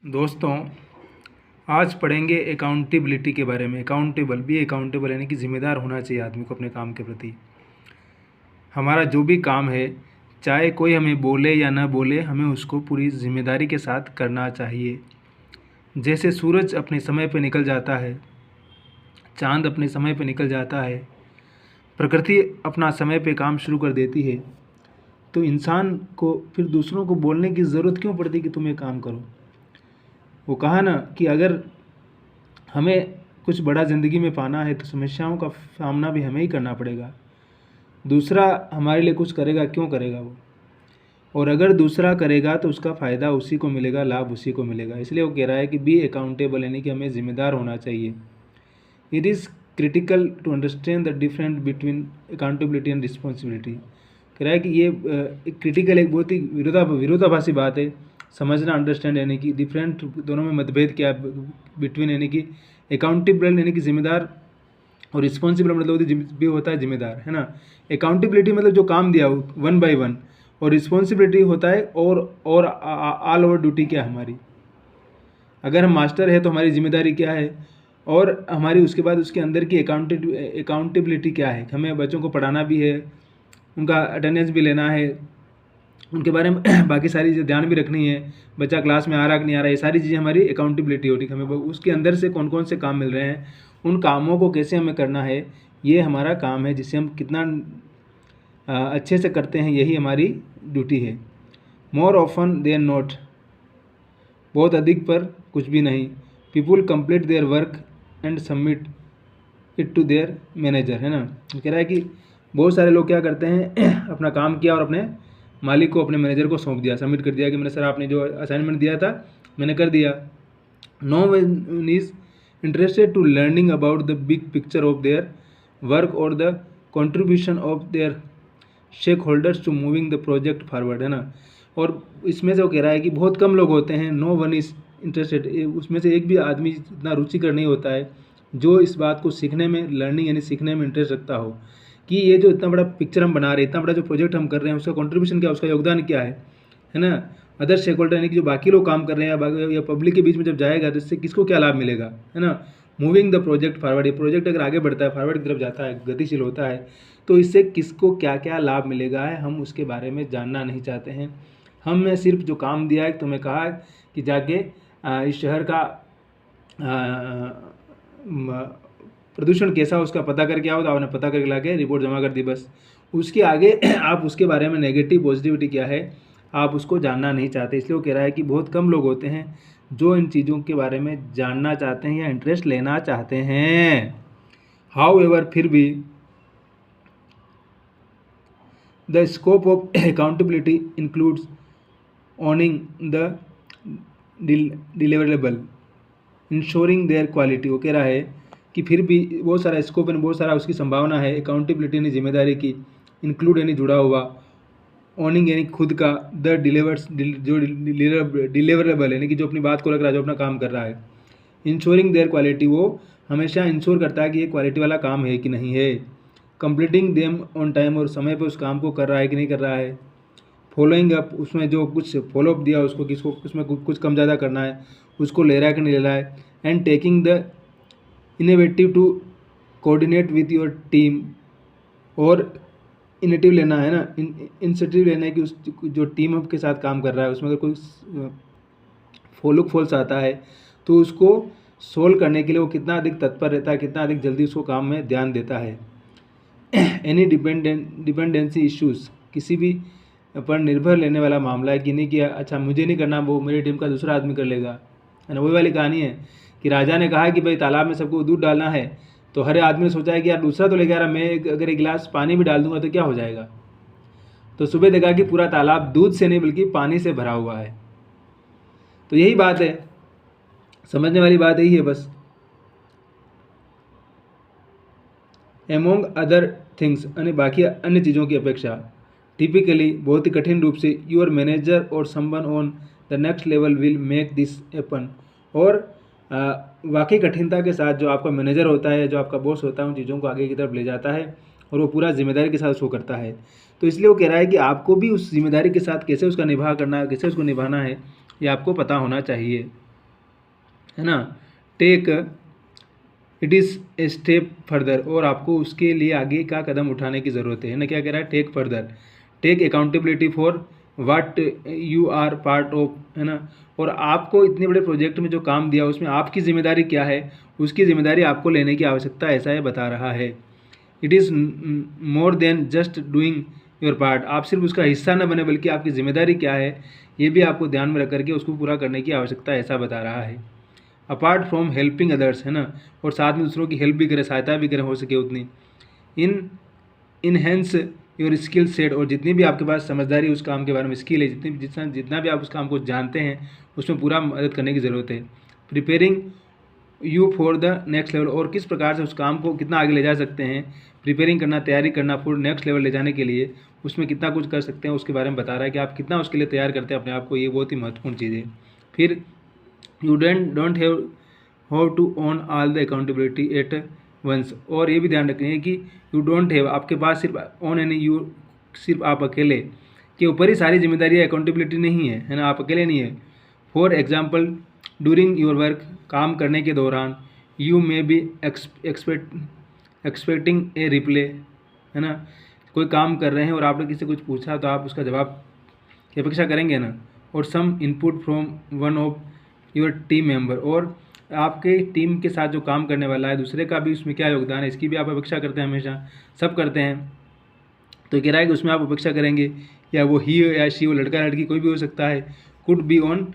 दोस्तों, आज पढ़ेंगे अकाउंटेबिलिटी के बारे में। अकाउंटेबल यानी कि ज़िम्मेदार होना चाहिए आदमी को अपने काम के प्रति। हमारा जो भी काम है, चाहे कोई हमें बोले या ना बोले, हमें उसको पूरी ज़िम्मेदारी के साथ करना चाहिए। जैसे सूरज अपने समय पर निकल जाता है, चाँद अपने समय पर निकल जाता है, प्रकृति अपना समय पे काम शुरू कर देती है, तो इंसान को फिर दूसरों को बोलने की ज़रूरत क्यों पड़ती कि तुम ये काम करो। वो कहा ना कि अगर हमें कुछ बड़ा ज़िंदगी में पाना है तो समस्याओं का सामना भी हमें ही करना पड़ेगा। दूसरा हमारे लिए कुछ करेगा, क्यों करेगा वो, और अगर दूसरा करेगा तो उसका फ़ायदा उसी को मिलेगा, लाभ उसी को मिलेगा। इसलिए वो कह रहा है कि बी अकाउंटेबल, यानी कि हमें ज़िम्मेदार होना चाहिए। It is critical to understand the difference between accountability and responsibility. कह रहा है कि ये एक क्रिटिकल, एक बहुत ही विरोधाभासी बात है। समझना, अंडरस्टैंड, यानी कि डिफरेंट, दोनों में मतभेद क्या है, बिटवीन यानी कि अकाउंटेबल यानी कि जिम्मेदार, और रिस्पॉन्सिबल मतलब भी होता है जिम्मेदार, है ना। अकाउंटेबिलिटी मतलब जो काम दिया हो 1 by 1, और रिस्पॉन्सिबिलिटी होता है और ऑल ओवर ड्यूटी क्या है हमारी। अगर हम मास्टर है तो हमारी जिम्मेदारी क्या है, और हमारी उसके बाद उसके अंदर की अकाउंटेबिलिटी क्या है। हमें बच्चों को पढ़ाना भी है, उनका अटेंडेंस भी लेना है, उनके बारे में बाकी सारी चीज़ें ध्यान भी रखनी है। बच्चा क्लास में आ रहा कि नहीं आ रहा, ये सारी चीज़ें हमारी अकाउंटेबिलिटी होती है। हमें उसके अंदर से कौन कौन से काम मिल रहे हैं, उन कामों को कैसे हमें करना है, ये हमारा काम है, जिससे हम कितना अच्छे से करते हैं, यही हमारी ड्यूटी है। मोर ऑफन देन नॉट, बहुत अधिक पर कुछ भी नहीं। People complete their work and submit it to their manager, है ना। कह रहा है कि बहुत सारे लोग क्या करते हैं अपना काम किया और अपने मालिक को, अपने मैनेजर को सौंप दिया, सबमिट कर दिया कि मैंने सर आपने जो असाइनमेंट दिया था मैंने कर दिया। No one is interested to learning about the big picture of their work और the contribution of their stakeholders to moving the project forward, है ना। और इसमें से वो कह रहा है कि बहुत कम लोग होते हैं, नो वन इज़ इंटरेस्टेड, उसमें से एक भी आदमी इतना रुचिकर नहीं होता है जो इस बात को सीखने में, लर्निंग यानी सीखने में इंटरेस्ट रखता हो कि ये जो इतना बड़ा पिक्चर हम बना रहे हैं, इतना बड़ा जो प्रोजेक्ट हम कर रहे हैं, उसका कंट्रीब्यूशन क्या है, उसका योगदान क्या है ना। अदर शेक होल्डर यानी कि जो बाकी लोग काम कर रहे हैं या पब्लिक के बीच में जब जाएगा तो इससे किसको क्या लाभ मिलेगा, है ना। मूविंग द प्रोजेक्ट फॉरवर्ड, ये प्रोजेक्ट अगर आगे बढ़ता है, फॉरवर्ड की तरफ जाता है, गतिशील होता है, तो इससे किसको क्या क्या लाभ मिलेगा है, हम उसके बारे में जानना नहीं चाहते हैं। हमने सिर्फ जो काम दिया है, तुम्हें कहा है कि जाके इस शहर का प्रदूषण कैसा उसका पता करके आओ, तो आपने पता करके लाके रिपोर्ट जमा कर दी, बस। उसके आगे आप उसके बारे में नेगेटिव पॉजिटिविटी क्या है आप उसको जानना नहीं चाहते। इसलिए वो कह रहा है कि बहुत कम लोग होते हैं जो इन चीज़ों के बारे में जानना चाहते हैं या इंटरेस्ट लेना चाहते हैं। हाउ एवर, फिर भी, the scope of accountability includes owning the deliverable, ensuring there quality. वो कह रहा है कि फिर भी बहुत सारा स्कोप है, बहुत सारा उसकी संभावना है। अकाउंटेबिलिटी यानी जिम्मेदारी की, इंक्लूड यानी जुड़ा हुआ, ओनिंग यानी खुद का, द डिलीवर्स जो डिलीवरेबल यानी कि जो अपनी बात को रख रहा है, जो अपना काम कर रहा है, इंश्योरिंग देयर क्वालिटी, वो हमेशा इंश्योर करता है कि ये क्वालिटी वाला काम है कि नहीं है। कंप्लीटिंग देम ऑन टाइम, और समय पर उस काम को कर रहा है कि नहीं कर रहा है। फॉलोइंग अप, उसमें जो कुछ फॉलोअप दिया उसको, किसको उसमें कुछ कम ज़्यादा करना है, उसको ले रहा है कि नहीं ले रहा है। And taking the innovative to coordinate with your team, और इनिटिव लेना है ना, इनिशिएटिव लेना है कि उस जो टीम के साथ काम कर रहा है उसमें अगर कोई फॉल्स आता है तो उसको सोल्व करने के लिए वो कितना अधिक तत्पर रहता है, कितना अधिक जल्दी उसको काम में ध्यान देता है। एनी डिपेंडेंसी इश्यूज़, किसी भी पर निर्भर लेने वाला मामला है कि नहीं कि अच्छा मुझे नहीं करना, वो मेरी टीम का दूसरा आदमी कर लेगा, है ना। वही वाली कहानी है कि राजा ने कहा कि भाई तालाब में सबको दूध डालना है, तो हर आदमी ने सोचा है कि यार दूसरा तो लेके आ रहा, मैं अगर एक गिलास पानी भी डाल दूंगा तो क्या हो जाएगा। तो सुबह देखा कि पूरा तालाब दूध से नहीं बल्कि पानी से भरा हुआ है। तो यही बात है, समझने वाली बात यही है बस। एमोंग अदर थिंग्स, यानी बाकी अन्य चीज़ों की अपेक्षा, टिपिकली बहुत ही कठिन रूप से, योर मैनेजर और someone on the next level will make this happen, और वाकई कठिनता के साथ जो आपका मैनेजर होता है, जो आपका बॉस होता है, उन चीज़ों को आगे की तरफ ले जाता है और वो पूरा जिम्मेदारी के साथ उसको करता है। तो इसलिए वो कह रहा है कि आपको भी उस जिम्मेदारी के साथ कैसे उसका निभा करना है, कैसे उसको निभाना है, ये आपको पता होना चाहिए। है ना, take it is a step further, और आपको उसके लिए आगे का कदम उठाने की ज़रूरत है ना। क्या कह रहा है, take further, take accountability for what you are part of, है ना। और आपको इतने बड़े प्रोजेक्ट में जो काम दिया उसमें आपकी जिम्मेदारी क्या है, उसकी जिम्मेदारी आपको लेने की आवश्यकता ऐसा है बता रहा है। It is more than just doing your part, आप सिर्फ उसका हिस्सा न बने बल्कि आपकी जिम्मेदारी क्या है ये भी आपको ध्यान में रख करके उसको पूरा करने की आवश्यकता ऐसा बता रहा है। अपार्ट फ्रॉम हेल्पिंग अदर्स, है ना, और साथ में दूसरों की हेल्प भी करें, सहायता भी करें हो सके उतनी। इनहेंस योर स्किल सेट, और जितनी भी आपके पास समझदारी उस काम के बारे में स्किल है, जितना भी आप उस काम को जानते हैं उसमें पूरा मदद करने की ज़रूरत है। Preparing you for the next level, और किस प्रकार से उस काम को कितना आगे ले जा सकते हैं, प्रिपेयरिंग करना, तैयारी करना फॉर नेक्स्ट लेवल ले जाने के लिए, उसमें कितना कुछ कर सकते हैं उसके बारे में बता रहा है कि आप कितना उसके लिए तैयार करते हैं अपने आप को, ये बहुत ही महत्वपूर्ण चीज़ है। फिर you don't have how to own all the accountability at once, और ये भी ध्यान रखें कि यू डोंट हैव, आपके पास सिर्फ ऑन यानी यू सिर्फ आप अकेले के ऊपर ही सारी जिम्मेदारी अकाउंटेबिलिटी नहीं है ना, आप अकेले नहीं है। For example during your work, काम करने के दौरान, you may be expecting a replay, है ना, कोई काम कर रहे हैं और आपने किसी से कुछ पूछा तो आप उसका जवाब की अपेक्षा करेंगे ना। और some input from one of your team member, और आपके टीम के साथ जो काम करने वाला है दूसरे का भी उसमें क्या योगदान है इसकी भी आप अपेक्षा करते हैं, हमेशा सब करते हैं। तो कह रहा है कि उसमें आप अपेक्षा करेंगे, या वो ही हो या शी हो, लड़का लड़की कोई भी हो सकता है। Could be on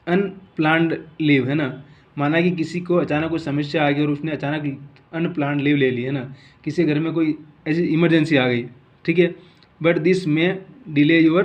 unplanned leave, है ना, माना कि किसी को अचानक कोई समस्या आ गई और उसने अचानक अनप्लान्ड लीव ले ली, है ना, किसी घर में कोई ऐसी इमरजेंसी आ गई, ठीक है, बट दिस में डिले योर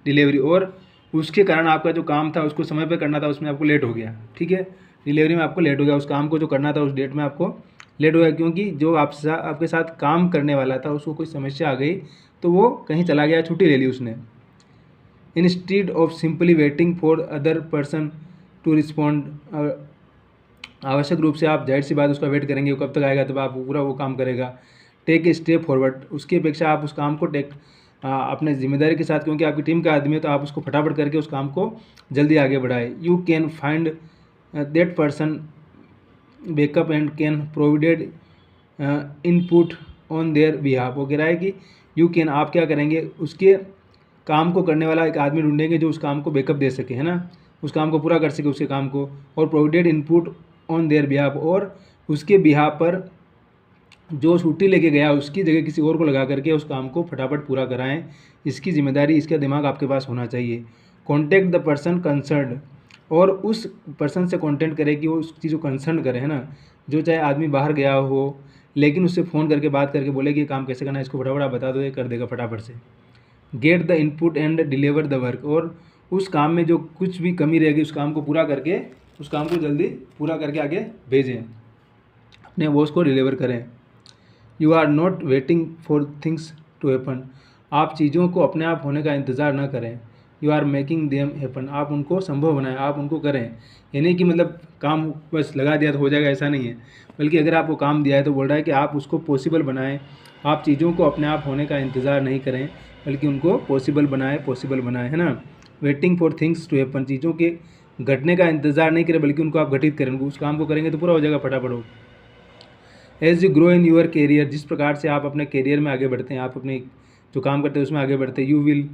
डिलीवरी, और उसके कारण आपका जो काम था उसको समय पर करना था उसमें आपको लेट हो गया, ठीक है, डिलीवरी में आपको लेट हो गया, उस काम को जो करना था उस डेट में आपको लेट हो गया, क्योंकि जो आपके साथ काम करने वाला था उसको कोई समस्या आ गई तो वो कहीं चला गया, छुट्टी ले ली उसने। Instead of simply waiting for other person to respond, आवश्यक रूप से आप जाहिर सी बात उसका वेट करेंगे, वो कब तक आएगा तब आप पूरा वो काम करेगा। टेक ए स्टेप फॉरवर्ड, उसकी अपेक्षा आप उस काम को अपने जिम्मेदारी के साथ, क्योंकि आपकी टीम का आदमी है तो आप उसको फटाफट करके उस काम को जल्दी आगे बढ़ाए। You can find that person backup and can provided input on their behalf, वो कह रहा है कि यू कैन, आप क्या करेंगे, उसके काम को करने वाला एक आदमी ढूंढेंगे जो उस काम को बैकअप दे सके, है ना, उस काम को पूरा कर सके उसके काम को, और provided input on their behalf, और उसके बिहाफ पर जो छुट्टी लेके गया उसकी जगह किसी और को लगा करके उस काम को फटाफट पूरा कराएं, इसकी जिम्मेदारी, इसका दिमाग आपके पास होना चाहिए। कॉन्टेक्ट द पर्सन कंसर्न, और उस पर्सन से कॉन्टेक्ट करे कि वो उस चीज़ को कंसर्न करे, है ना, जो चाहे आदमी बाहर गया हो लेकिन उससे फ़ोन करके बात करके बोले कि ये काम कैसे करना है, इसको फटाफट आप बता दो, ये कर देगा फटाफट से। Get the input and deliver the work, और उस काम में जो कुछ भी कमी रहेगी उस काम को पूरा करके उस काम को जल्दी पूरा करके आगे भेजें, अपने बॉस को डिलीवर करें। You are not waiting for things to happen, आप चीज़ों को अपने आप होने का इंतज़ार ना करें। You are making them happen, आप उनको संभव बनाएं, आप उनको करें, ये नहीं कि मतलब काम बस लगा दिया तो हो जाएगा, ऐसा नहीं है, बल्कि अगर आपको काम दिया है तो बोल रहा है कि आप उसको पॉसिबल बनाएं, आप चीज़ों को अपने आप होने का इंतज़ार नहीं करें बल्कि उनको पॉसिबल बनाएं, है ना। Waiting for things to happen, चीज़ों के घटने का इंतज़ार नहीं करें बल्कि उनको आप घटित करें, उस काम को करेंगे तो पूरा हो जाएगा फटाफट हो। As you grow in your career, जिस प्रकार से आप अपने कैरियर में आगे बढ़ते हैं, आप अपने जो काम करते हैं उसमें आगे बढ़ते हैं, you will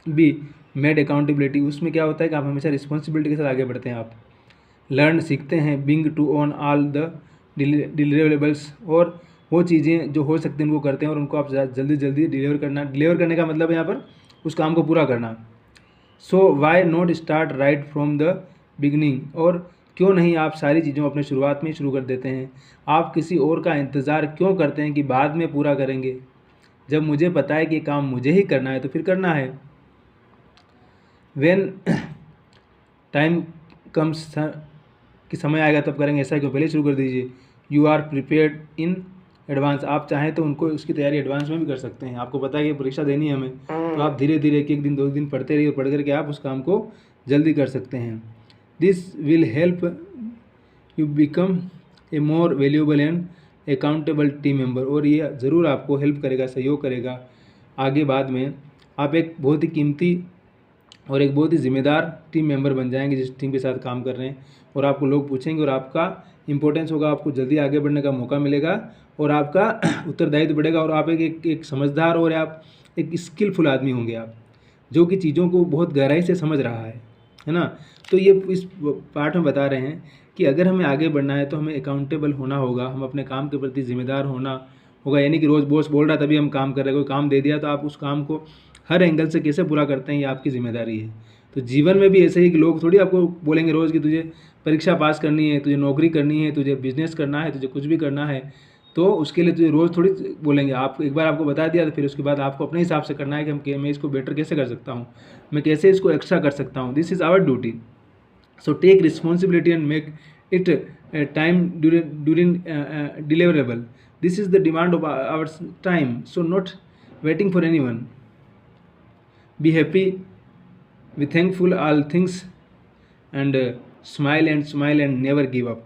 be made accountability, उसमें क्या होता है कि आप हमेशा रिस्पॉन्सिबिलिटी के साथ आगे बढ़ते हैं, आप लर्न सीखते हैं, being to on all the deliverables, और वो चीज़ें जो हो सकती हैं उनको करते हैं और उनको आप जल्दी जल्दी डिलीवर करने का मतलब है यहाँ पर उस काम को पूरा करना। So why not start right from the beginning, और क्यों नहीं आप सारी चीज़ों अपने शुरुआत में ही शुरू कर देते हैं, आप किसी और का इंतज़ार क्यों करते हैं कि बाद में पूरा करेंगे, जब मुझे पता है कि काम मुझे ही करना है तो फिर करना है। व्हेन टाइम कम्स, कि समय आएगा तब करेंगे, ऐसा क्यों, पहले शुरू कर दीजिए। You are prepared in advance, आप चाहें तो उनको उसकी तैयारी एडवांस में भी कर सकते हैं, आपको पता है कि परीक्षा देनी है हमें, तो आप धीरे धीरे एक दिन 2 दिन पढ़ते रहिए, पढ़ करके आप उस काम को जल्दी कर सकते हैं। This will help you become a more valuable and accountable team member, और ये ज़रूर आपको हेल्प करेगा, सहयोग करेगा, आगे बाद में आप एक बहुत ही कीमती और एक बहुत ही ज़िम्मेदार टीम मेंबर बन जाएंगे जिस टीम के साथ काम कर रहे हैं, और आपको लोग पूछेंगे और आपका इंपॉर्टेंस होगा, आपको जल्दी आगे बढ़ने का मौका मिलेगा और आपका उत्तरदायित्व बढ़ेगा और आप एक समझदार और आप एक स्किलफुल आदमी होंगे आप, जो कि चीज़ों को बहुत गहराई से समझ रहा है ना। तो ये इस पार्ट में बता रहे हैं कि अगर हमें आगे बढ़ना है तो हमें अकाउंटेबल होना होगा, हम अपने काम के प्रति जिम्मेदार होना होगा। यानी कि रोज़ बॉस बोल रहा तभी हम काम कर रहे हैं, कोई काम दे दिया तो आप उस काम को हर एंगल से कैसे पूरा करते हैं ये आपकी जिम्मेदारी है। तो जीवन में भी ऐसे ही कि लोग थोड़ी आपको बोलेंगे रोज़ कि तुझे परीक्षा पास करनी है, तुझे नौकरी करनी है, तुझे बिजनेस करना है, तुझे कुछ भी करना है, तो उसके लिए तुझे रोज़ थोड़ी बोलेंगे। आप एक बार आपको बता दिया तो फिर उसके बाद आपको अपने हिसाब से करना है कि मैं इसको बेटर कैसे कर सकता हूँ, मैं कैसे इसको एक्स्ट्रा कर सकता हूँ। This is our duty. So take responsibility and make it time during deliverable. This is the demand of our time. So not waiting for anyone. Be happy, be thankful all things, and smile and never give up.